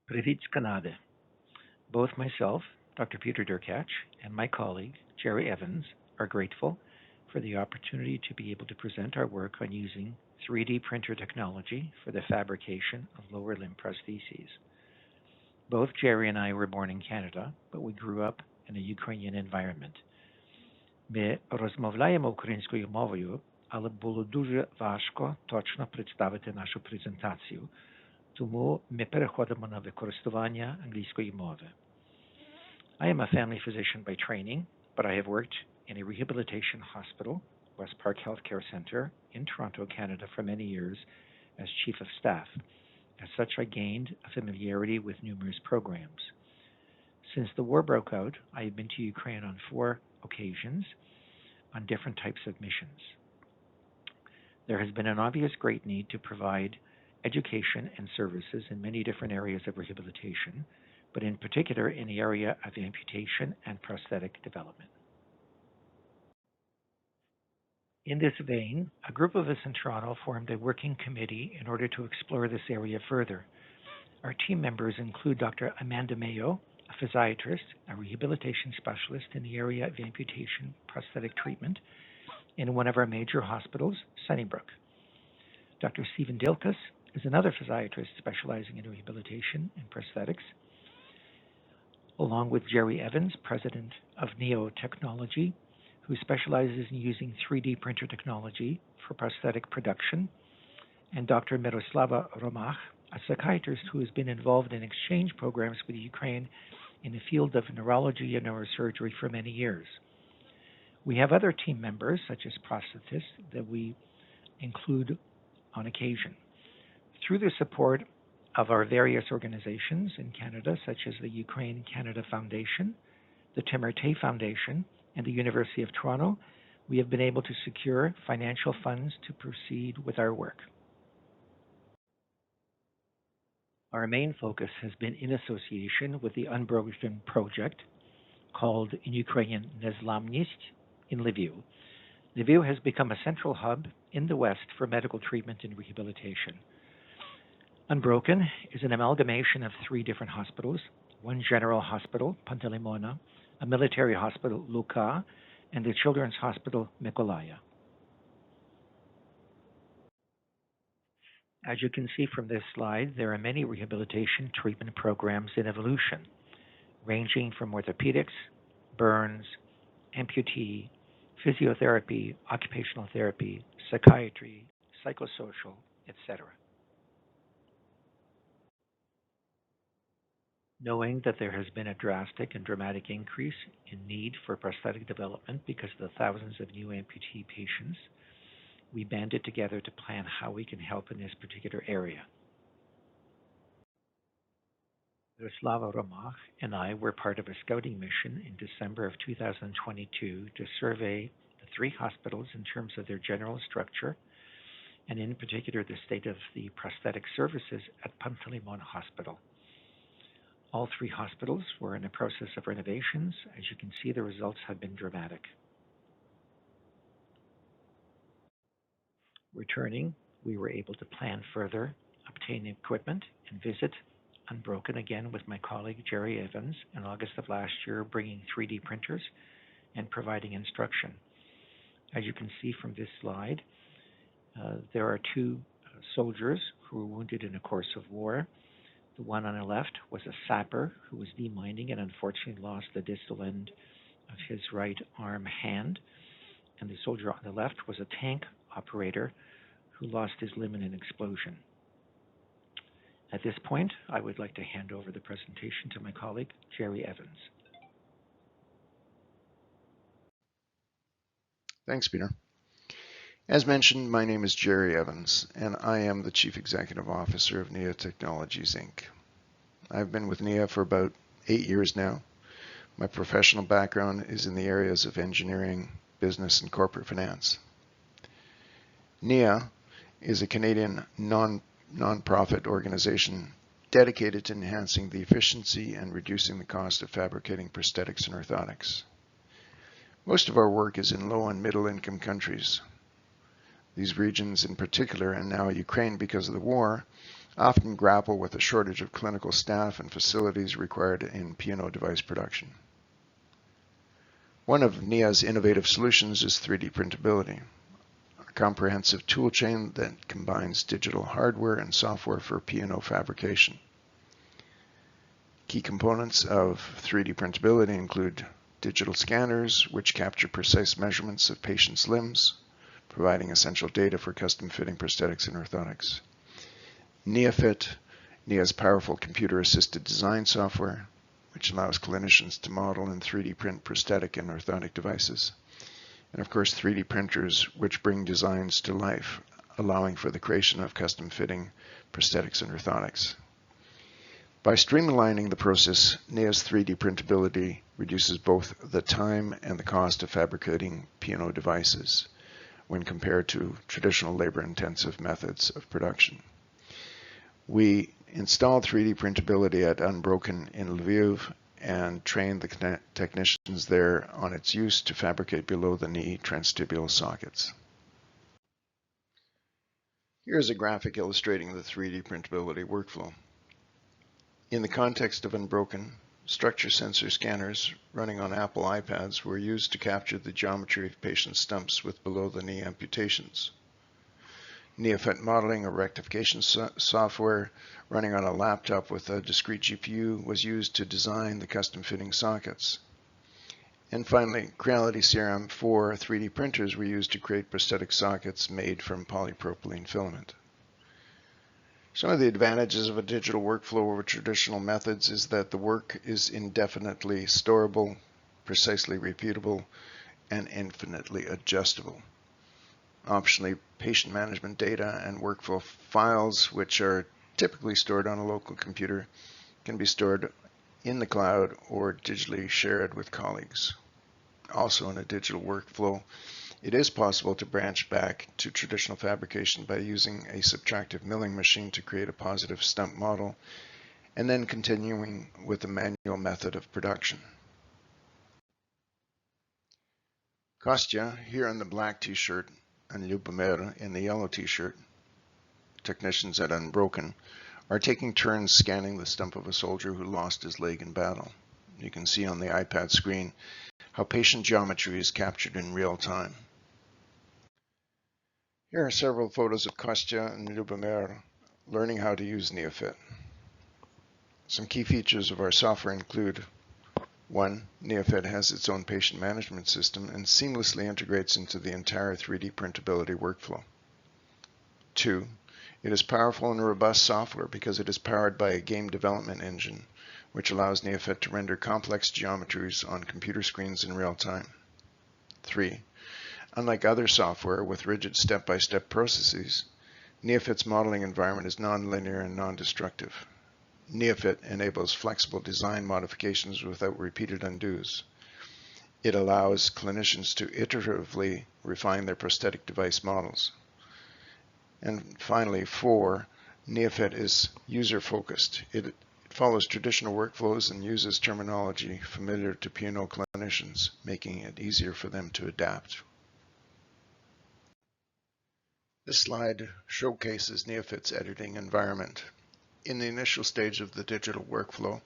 Привit Kanade. Both myself, Dr. Peter Derkach, and my colleague, Jerry Evans, are grateful for the opportunity to be able to present our work on using 3D printer technology for the fabrication of lower limb prostheses. Both Jerry and I were born in Canada, but we grew up in a Ukrainian environment. Ми розмовляємо українською мовою, але було дуже важко точно представити нашу презентацію, тому ми переходимо на використання англійської мови. I am a family physician by training, but I have worked in a rehabilitation hospital, West Park Healthcare Center, in Toronto, Canada, for many years as chief of staff. As such, I gained a familiarity with numerous programs. Since the war broke out, I have been to Ukraine on 4 occasions on different types of missions. There has been an obvious great need to provide education and services in many different areas of rehabilitation, but in particular in the area of amputation and prosthetic development. In this vein, a group of us in Toronto formed a working committee in order to explore this area further. Our team members include Dr. Amanda Mayo, a physiatrist, a rehabilitation specialist in the area of amputation prosthetic treatment in one of our major hospitals, Sunnybrook. Dr. Stephen Derkach is another physiatrist specializing in rehabilitation and prosthetics, along with Jerry Evans, president of Neo Technology, who specializes in using 3D printer technology for prosthetic production, and Dr. Miroslava Romach, a psychiatrist who has been involved in exchange programs with Ukraine in the field of neurology and neurosurgery for many years. We have other team members, such as prosthetists, that we include on occasion. Through the support of our various organizations in Canada, such as the Ukraine-Canada Foundation, the Timerte Foundation, and the University of Toronto, we have been able to secure financial funds to proceed with our work. Our main focus has been in association with the Unbroken project called in Ukrainian Nezlamnist in Lviv. Lviv has become a central hub in the West for medical treatment and rehabilitation. Unbroken is an amalgamation of 3 different hospitals, one general hospital, Pantelimona, a military hospital, Luka, and the children's hospital, Mykolaiv. As you can see from this slide, there are many rehabilitation treatment programs in evolution, ranging from orthopedics, burns, amputee, physiotherapy, occupational therapy, psychiatry, psychosocial, etc. Knowing that there has been a drastic and dramatic increase in need for prosthetic development because of the thousands of new amputee patients, we banded together to plan how we can help in this particular area. Miroslava Romach and I were part of a scouting mission in December of 2022 to survey the 3 hospitals in terms of their general structure, and in particular the state of the prosthetic services at Pantelimon Hospital. All 3 hospitals were in the process of renovations. As you can see, the results have been dramatic. Returning, we were able to plan further, obtain equipment, and visit Unbroken again with my colleague Jerry Evans in August of last year, bringing 3D printers and providing instruction. As you can see from this slide, there are 2 soldiers who were wounded in the course of war. The one on the left was a sapper who was demining and unfortunately lost the distal end of his right arm hand. And the soldier on the left was a tank operator who lost his limb in an explosion. At this point, I would like to hand over the presentation to my colleague, Jerry Evans. Thanks, Peter. As mentioned, my name is Jerry Evans, and I am the Chief Executive Officer of NEA Technologies, Inc. I've been with NEA for about 8 years now. My professional background is in the areas of engineering, business, and corporate finance. NEA is a Canadian non-profit organization dedicated to enhancing the efficiency and reducing the cost of fabricating prosthetics and orthotics. Most of our work is in low and middle income countries. These regions in particular, and now Ukraine because of the war, often grapple with a shortage of clinical staff and facilities required in P&O device production. One of NIA's innovative solutions is 3D printability, a comprehensive tool chain that combines digital hardware and software for P&O fabrication. Key components of 3D printability include digital scanners, which capture precise measurements of patients' limbs, providing essential data for custom fitting prosthetics and orthotics. NIAFit, NIA's powerful computer-assisted design software, which allows clinicians to model and 3D print prosthetic and orthotic devices. And of course, 3D printers, which bring designs to life, allowing for the creation of custom fitting prosthetics and orthotics. By streamlining the process, NIA's 3D printability reduces both the time and the cost of fabricating P&O devices when compared to traditional labor-intensive methods of production. We installed 3D printability at Unbroken in Lviv and trained the technicians there on its use to fabricate below-the-knee transtibial sockets. Here's a graphic illustrating the 3D printability workflow. In the context of Unbroken, structure sensor scanners running on Apple iPads were used to capture the geometry of patient stumps with below-the-knee amputations. NIAFit modeling or rectification software running on a laptop with a discrete GPU was used to design the custom fitting sockets. And finally, Creality CRM4 3D printers were used to create prosthetic sockets made from polypropylene filament. Some of the advantages of a digital workflow over traditional methods is that the work is indefinitely storable, precisely repeatable, and infinitely adjustable. Optionally, patient management data and workflow files, which are typically stored on a local computer, can be stored in the cloud or digitally shared with colleagues. Also, in a digital workflow, it is possible to branch back to traditional fabrication by using a subtractive milling machine to create a positive stump model, and then continuing with the manual method of production. Kostya, here in the black t-shirt, and Lubomir in the yellow t-shirt, technicians at Unbroken, are taking turns scanning the stump of a soldier who lost his leg in battle. You can see on the iPad screen how patient geometry is captured in real time. Here are several photos of Kostya and Lubomir learning how to use NIAFit. Some key features of our software include: 1. NIAFit has its own patient management system and seamlessly integrates into the entire 3D printability workflow. 2. It is powerful and robust software because it is powered by a game development engine, which allows NIAFit to render complex geometries on computer screens in real time. 3. Unlike other software with rigid step-by-step processes, NIAFit's modeling environment is non-linear and non-destructive. NIAFit enables flexible design modifications without repeated undos. It allows clinicians to iteratively refine their prosthetic device models. And finally, 4, NIAFit is user-focused. It follows traditional workflows and uses terminology familiar to P&O clinicians, making it easier for them to adapt. This slide showcases NIAFit's editing environment. In the initial stage of the digital workflow,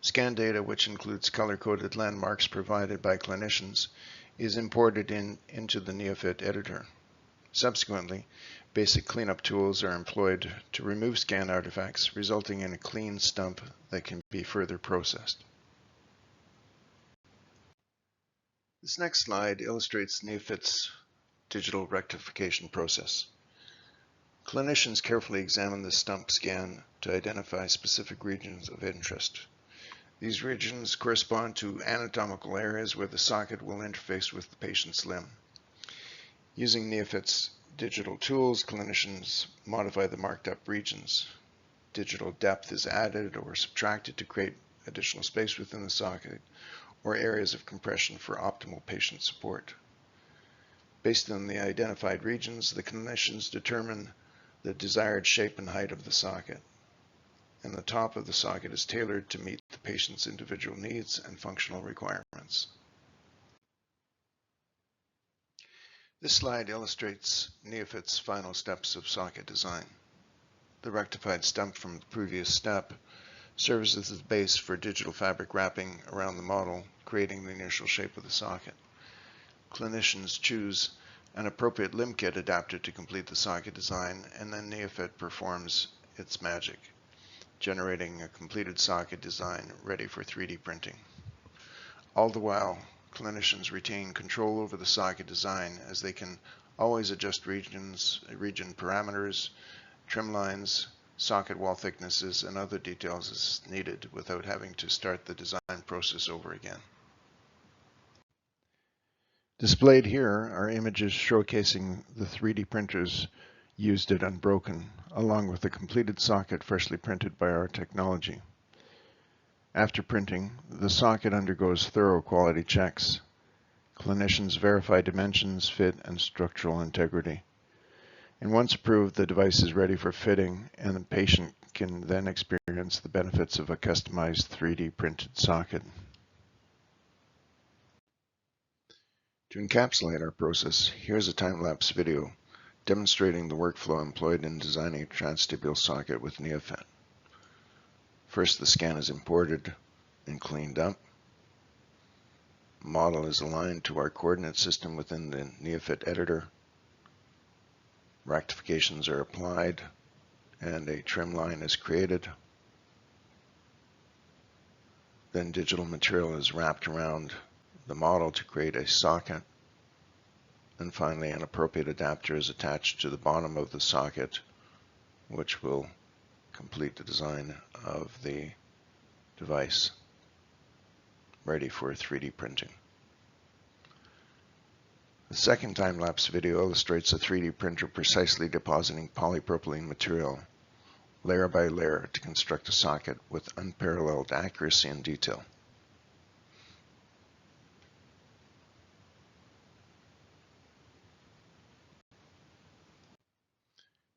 scan data, which includes color-coded landmarks provided by clinicians, is imported into the NIAFit editor. Subsequently, basic cleanup tools are employed to remove scan artifacts, resulting in a clean stump that can be further processed. This next slide illustrates NIAFit's digital rectification process. Clinicians carefully examine the stump scan to identify specific regions of interest. These regions correspond to anatomical areas where the socket will interface with the patient's limb. Using NIAFit's digital tools, clinicians modify the marked up regions. Digital depth is added or subtracted to create additional space within the socket or areas of compression for optimal patient support. Based on the identified regions, the clinicians determine the desired shape and height of the socket, and the top of the socket is tailored to meet the patient's individual needs and functional requirements. This slide illustrates NIAFit's final steps of socket design. The rectified stump from the previous step serves as the base for digital fabric wrapping around the model, creating the initial shape of the socket. Clinicians choose an appropriate limb kit adapter to complete the socket design, and then NeoFit performs its magic, generating a completed socket design ready for 3D printing. All the while, clinicians retain control over the socket design, as they can always adjust region parameters, trim lines, socket wall thicknesses, and other details as needed without having to start the design process over again. Displayed here are images showcasing the 3D printers used at Unbroken, along with the completed socket freshly printed by our technology. After printing, the socket undergoes thorough quality checks. Clinicians verify dimensions, fit, and structural integrity. And once approved, the device is ready for fitting, and the patient can then experience the benefits of a customized 3D printed socket. To encapsulate our process, here's a time-lapse video demonstrating the workflow employed in designing a transtibial socket with NeoFit. First, the scan is imported and cleaned up. Model is aligned to our coordinate system within the NeoFit editor. Rectifications are applied and a trim line is created. Then digital material is wrapped around the model to create a socket. And finally, an appropriate adapter is attached to the bottom of the socket, which will complete the design of the device, ready for 3D printing. The second time-lapse video illustrates a 3D printer precisely depositing polypropylene material, layer by layer, to construct a socket with unparalleled accuracy and detail.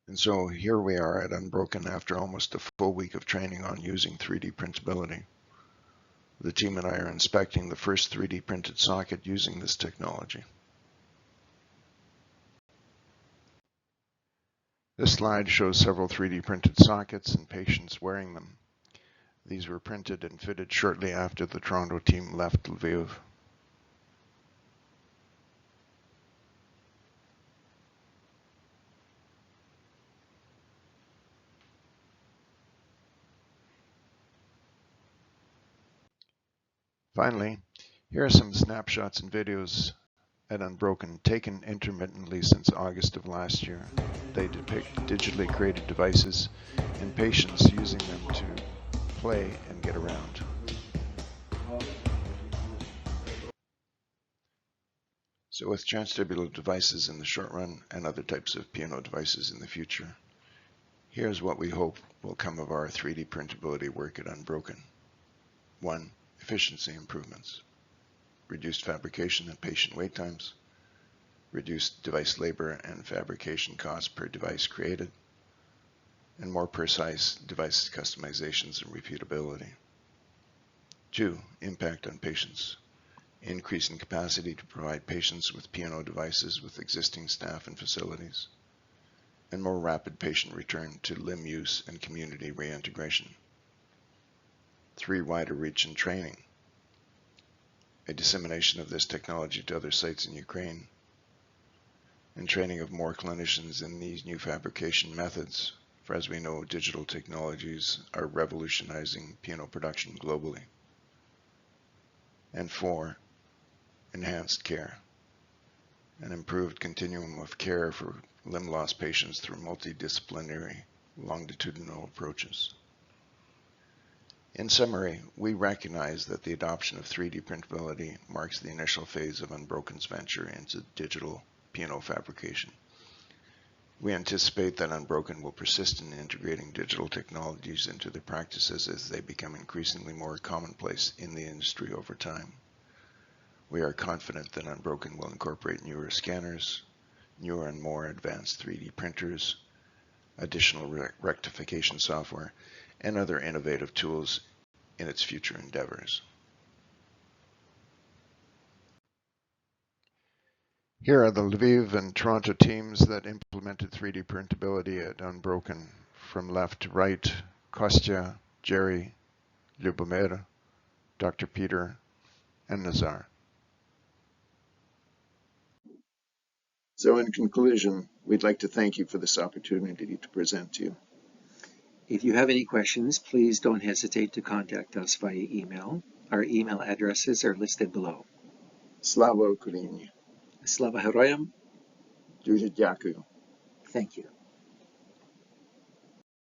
And so here we are at Unbroken after almost a full week of training on using 3D printability. The team and I are inspecting the first 3D printed socket using this technology. This slide shows several 3D printed sockets and patients wearing them. These were printed and fitted shortly after the Toronto team left Lviv. Finally, here are some snapshots and videos at Unbroken, taken intermittently since August of last year. They depict digitally created devices and patients using them to play and get around. So with transtibial devices in the short run and other types of P&O devices in the future, here's what we hope will come of our 3D printability work at Unbroken. 1. Efficiency improvements. Reduced fabrication and patient wait times. Reduced device labor and fabrication costs per device created. And more precise device customizations and repeatability. 2. Impact on patients. Increasing capacity to provide patients with P&O devices with existing staff and facilities. And more rapid patient return to limb use and community reintegration. 3. Wider reach and training. A dissemination of this technology to other sites in Ukraine. And training of more clinicians in these new fabrication methods, for as we know, digital technologies are revolutionizing P&O production globally. And 4. Enhanced care. An improved continuum of care for limb loss patients through multidisciplinary longitudinal approaches. In summary, we recognize that the adoption of 3D printability marks the initial phase of Unbroken's venture into digital P&O fabrication. We anticipate that Unbroken will persist in integrating digital technologies into their practices as they become increasingly more commonplace in the industry over time. We are confident that Unbroken will incorporate newer scanners, newer and more advanced 3D printers, additional rectification software, and other innovative tools in its future endeavors. Here are the Lviv and Toronto teams that implemented 3D printability at Unbroken from left to right, Kostya, Jerry, Ljubomir, Dr. Peter, and Nazar. So in conclusion, we'd like to thank you for this opportunity to present to you. If you have any questions, please don't hesitate to contact us via email. Our email addresses are listed below. Slava Ukraini. Slava Heroyam. Дуже дякую. Thank you.